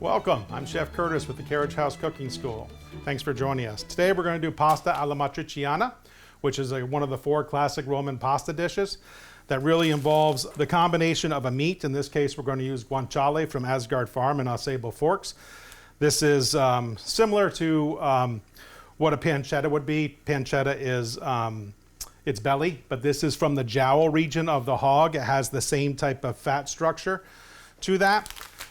Welcome, I'm Chef Curtiss with the Carriage House Cooking School. Thanks for joining us. Today we're going to do pasta alla matriciana, which is one of the 4 classic Roman pasta dishes that really involves the combination of a meat. In this case, we're going to use guanciale from Asgard Farm in Osebo Forks. This is similar to what a pancetta would be. Pancetta is its belly, but this is from the jowl region of the hog. It has the same type of fat structure to that.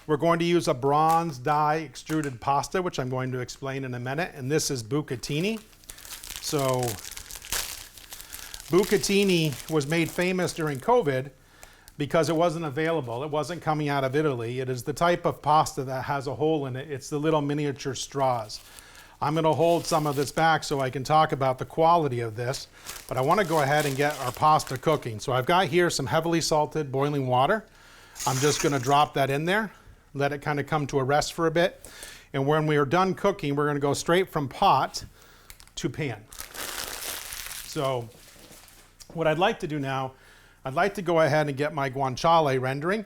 We're going to use a bronze die extruded pasta, which I'm going to explain in a minute, and this is bucatini. So bucatini was made famous during COVID because it wasn't available. It wasn't coming out of Italy. It is the type of pasta that has a hole in it. It's the little miniature straws. I'm going to hold some of this back so I can talk about the quality of this, but I want to go ahead and get our pasta cooking. So I've got here some heavily salted boiling water. I'm just going to drop that in there, let it kind of come to a rest for a bit. And when we are done cooking, we're going to go straight from pot to pan. So what I'd like to do now, I'd like to go ahead and get my guanciale rendering.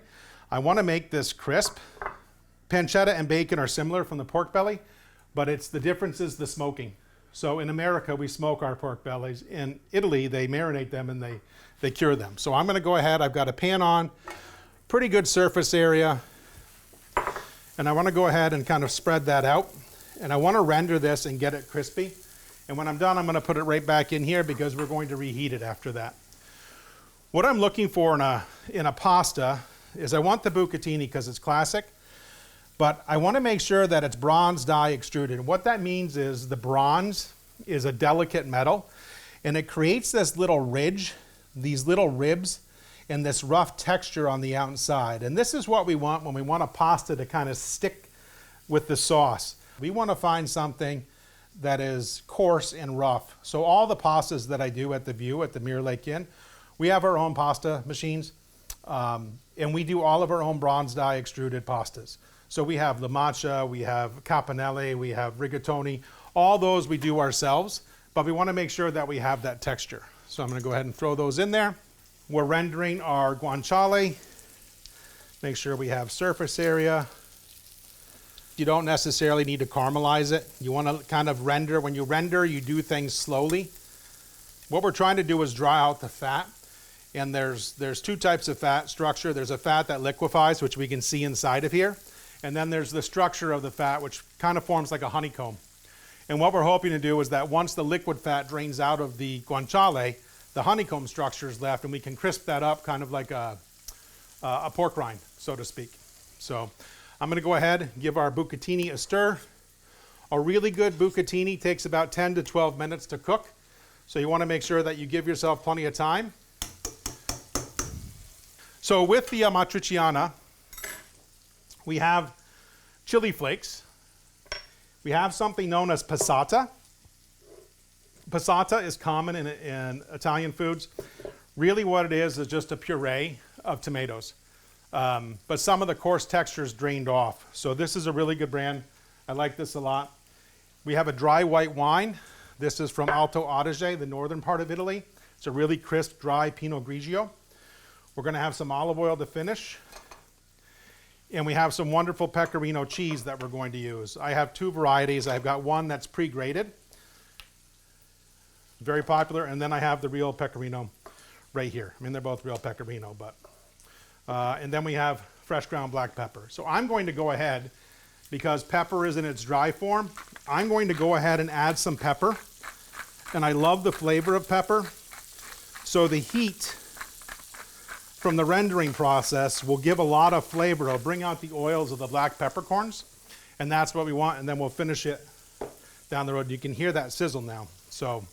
I want to make this crisp. Pancetta and bacon are similar from the pork belly, but the difference is the smoking. So in America, we smoke our pork bellies. In Italy, they marinate them and they cure them. So I'm going to go ahead, I've got a pan on, pretty good surface area, and I want to go ahead and kind of spread that out. And I want to render this and get it crispy. And when I'm done, I'm going to put it right back in here because we're going to reheat it after that. What I'm looking for in a pasta is I want the bucatini because it's classic, but I want to make sure that it's bronze die extruded. And what that means is the bronze is a delicate metal, and it creates this little ridge, these little ribs, and this rough texture on the outside. And this is what we want when we want a pasta to kind of stick with the sauce. We want to find something that is coarse and rough. So all the pastas that I do at the View at the Mirror Lake Inn, we have our own pasta machines, and we do all of our own bronze die extruded pastas. So we have la matcha, we have caponelle, we have rigatoni. All those we do ourselves, but we want to make sure that we have that texture. So I'm going to go ahead and throw those in there. We're rendering our guanciale. Make sure we have surface area. You don't necessarily need to caramelize it. You want to kind of render. When you render, you do things slowly. What we're trying to do is dry out the fat. And there's 2 types of fat structure. There's a fat that liquefies, which we can see inside of here. And then there's the structure of the fat, which kind of forms like a honeycomb. And what we're hoping to do is that once the liquid fat drains out of the guanciale, the honeycomb structure is left, and we can crisp that up kind of like a pork rind, so to speak. So I'm going to go ahead and give our bucatini a stir. A really good bucatini takes about 10 to 12 minutes to cook. So you want to make sure that you give yourself plenty of time. So with the matriciana, we have chili flakes. We have something known as passata. Passata is common in Italian foods. Really what it is just a puree of tomatoes. But some of the coarse texture is drained off. So this is a really good brand. I like this a lot. We have a dry white wine. This is from Alto Adige, the northern part of Italy. It's a really crisp, dry Pinot Grigio. We're going to have some olive oil to finish. And we have some wonderful pecorino cheese that we're going to use. I have 2 varieties. I've got one that's pre-grated. Very popular. And then I have the real pecorino right here. I mean, they're both real pecorino, but... and then we have fresh ground black pepper. So I'm going to go ahead, because pepper is in its dry form, I'm going to go ahead and add some pepper. And I love the flavor of pepper. So the heat from the rendering process will give a lot of flavor. It'll bring out the oils of the black peppercorns. And that's what we want. And then we'll finish it down the road. You can hear that sizzle now. So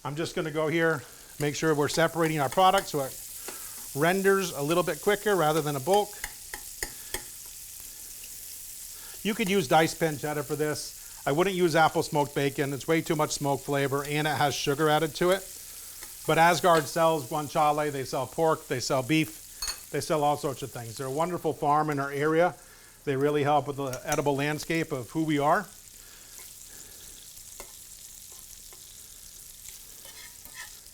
I'm just going to go here, make sure we're separating our product so it renders a little bit quicker rather than a bulk. You could use diced pancetta for this. I wouldn't use apple smoked bacon. It's way too much smoke flavor and it has sugar added to it. But Asgard sells guanciale, they sell pork, they sell beef, they sell all sorts of things. They're a wonderful farm in our area. They really help with the edible landscape of who we are.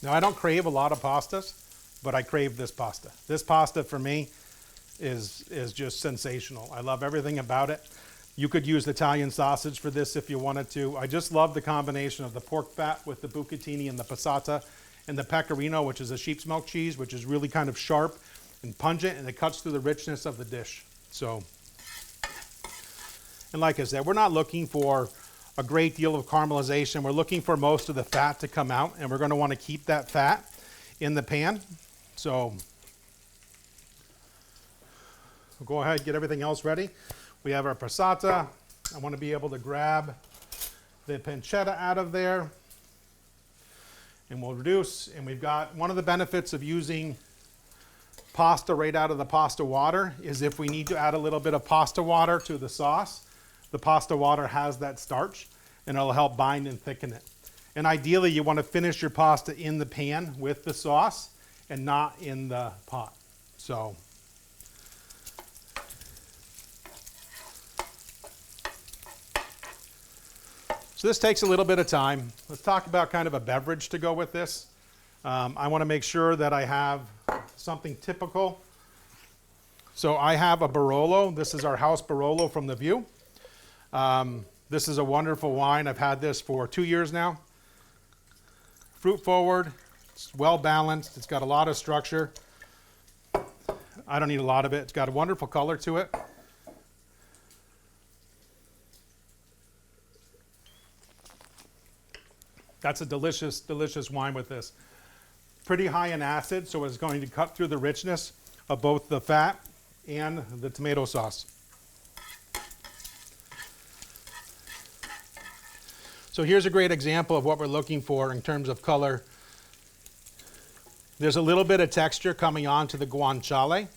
Now, I don't crave a lot of pastas, but I crave this pasta. This pasta for me is just sensational. I love everything about it. You could use Italian sausage for this if you wanted to. I just love the combination of the pork fat with the bucatini and the passata and the pecorino, which is a sheep's milk cheese, which is really kind of sharp and pungent, and it cuts through the richness of the dish. So, and like I said, we're not looking for a great deal of caramelization. We're looking for most of the fat to come out, and we're going to want to keep that fat in the pan. So we'll go ahead and get everything else ready. We have our passata. I want to be able to grab the pancetta out of there, and we'll reduce. And we've got one of the benefits of using pasta right out of the pasta water is if we need to add a little bit of pasta water to the sauce, the pasta water has that starch and it'll help bind and thicken it. And ideally you want to finish your pasta in the pan with the sauce and not in the pot. So this takes a little bit of time. Let's talk about kind of a beverage to go with this. I want to make sure that I have something typical. So I have a Barolo. This is our house Barolo from the View. This is a wonderful wine. I've had this for 2 years now. Fruit forward. It's well balanced. It's got a lot of structure. I don't need a lot of it. It's got a wonderful color to it. That's a delicious, delicious wine with this. Pretty high in acid, so it's going to cut through the richness of both the fat and the tomato sauce. So here's a great example of what we're looking for in terms of color. There's a little bit of texture coming on to the guanciale.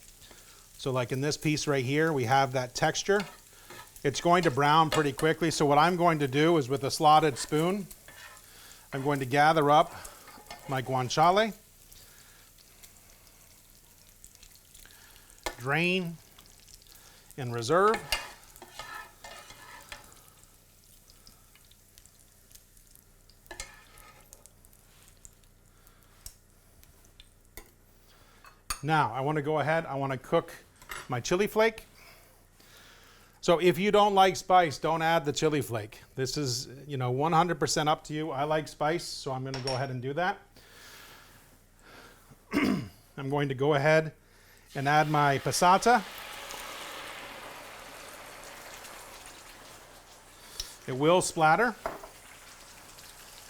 So like in this piece right here, we have that texture. It's going to brown pretty quickly, so what I'm going to do is with a slotted spoon, I'm going to gather up my guanciale, drain, and reserve. Now, I want to go ahead, I want to cook my chili flake. So if you don't like spice, don't add the chili flake. This is, 100% up to you. I like spice, so I'm going to go ahead and do that. I'm going to go ahead and add my passata. It will splatter.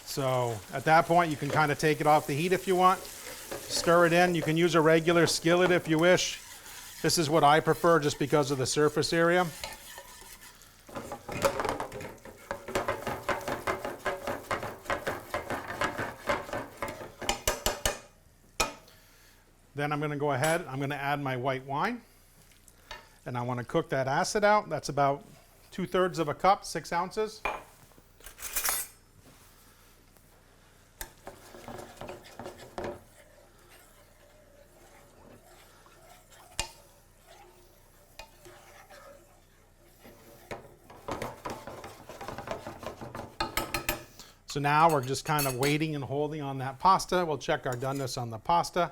So at that point, you can kind of take it off the heat if you want. Stir it in. You can use a regular skillet if you wish. This is what I prefer just because of the surface area. Then I'm going to go ahead, I'm going to add my white wine, and I want to cook that acid out. That's about 2/3 of a cup, 6 ounces. So now we're just kind of waiting and holding on that pasta. We'll check our doneness on the pasta.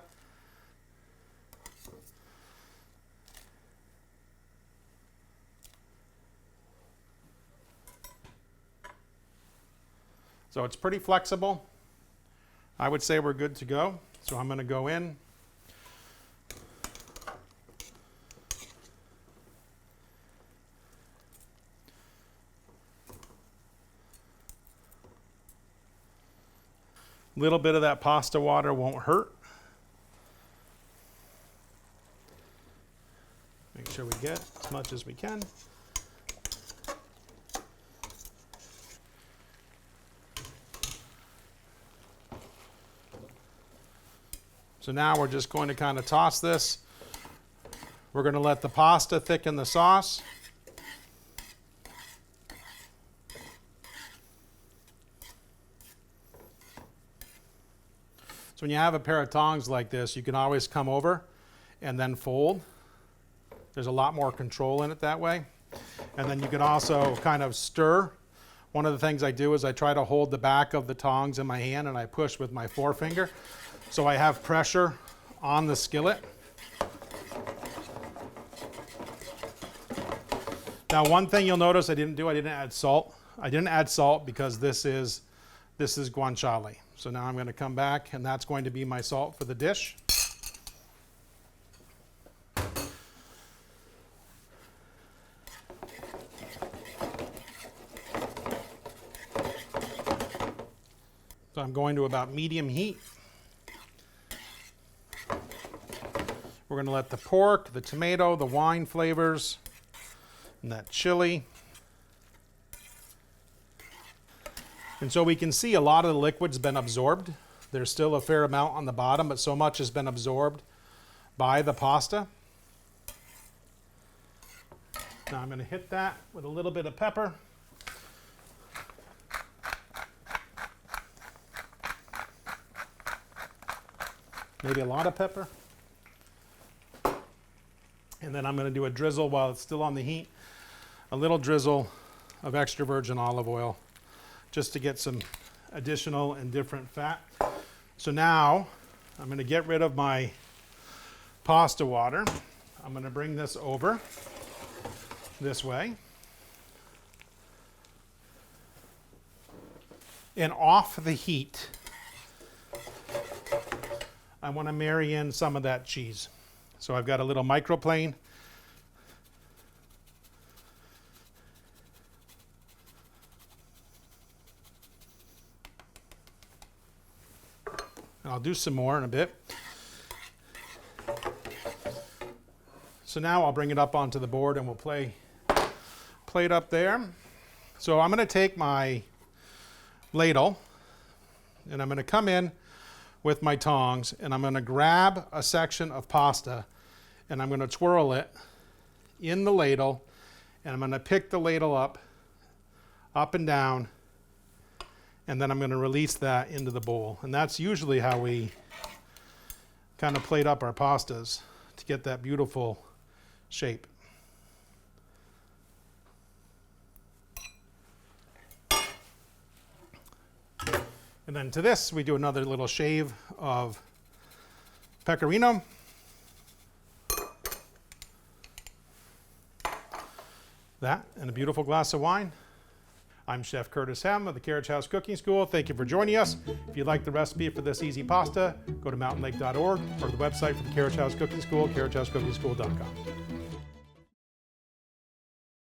So it's pretty flexible. I would say we're good to go. So I'm going to go in. A little bit of that pasta water won't hurt. Make sure we get as much as we can. So now we're just going to kind of toss this. We're going to let the pasta thicken the sauce. So when you have a pair of tongs like this, you can always come over and then fold. There's a lot more control in it that way. And then you can also kind of stir. One of the things I do is I try to hold the back of the tongs in my hand and I push with my forefinger. So I have pressure on the skillet. Now, one thing you'll notice I didn't add salt. I didn't add salt because this is guanciale. So now I'm going to come back, and that's going to be my salt for the dish. So I'm going to about medium heat. We're going to let the pork, the tomato, the wine flavors, and that chili. And so we can see a lot of the liquid's been absorbed. There's still a fair amount on the bottom, but so much has been absorbed by the pasta. Now I'm going to hit that with a little bit of pepper. Maybe a lot of pepper. And then I'm going to do a drizzle while it's still on the heat. A little drizzle of extra virgin olive oil just to get some additional and different fat. So now I'm going to get rid of my pasta water. I'm going to bring this over this way. And off the heat, I want to marry in some of that cheese. So I've got a little microplane. And I'll do some more in a bit. So now I'll bring it up onto the board and we'll plate up there. So I'm going to take my ladle and I'm going to come in with my tongs and I'm going to grab a section of pasta and I'm going to twirl it in the ladle and I'm going to pick the ladle up and down, and then I'm going to release that into the bowl. And that's usually how we kind of plate up our pastas to get that beautiful shape. And then to this, we do another little shave of pecorino. That and a beautiful glass of wine. I'm Chef Curtiss Hemm of the Carriage House Cooking School. Thank you for joining us. If you'd like the recipe for this easy pasta, go to mountainlake.org or the website for the Carriage House Cooking School, carriagehousecookingschool.com.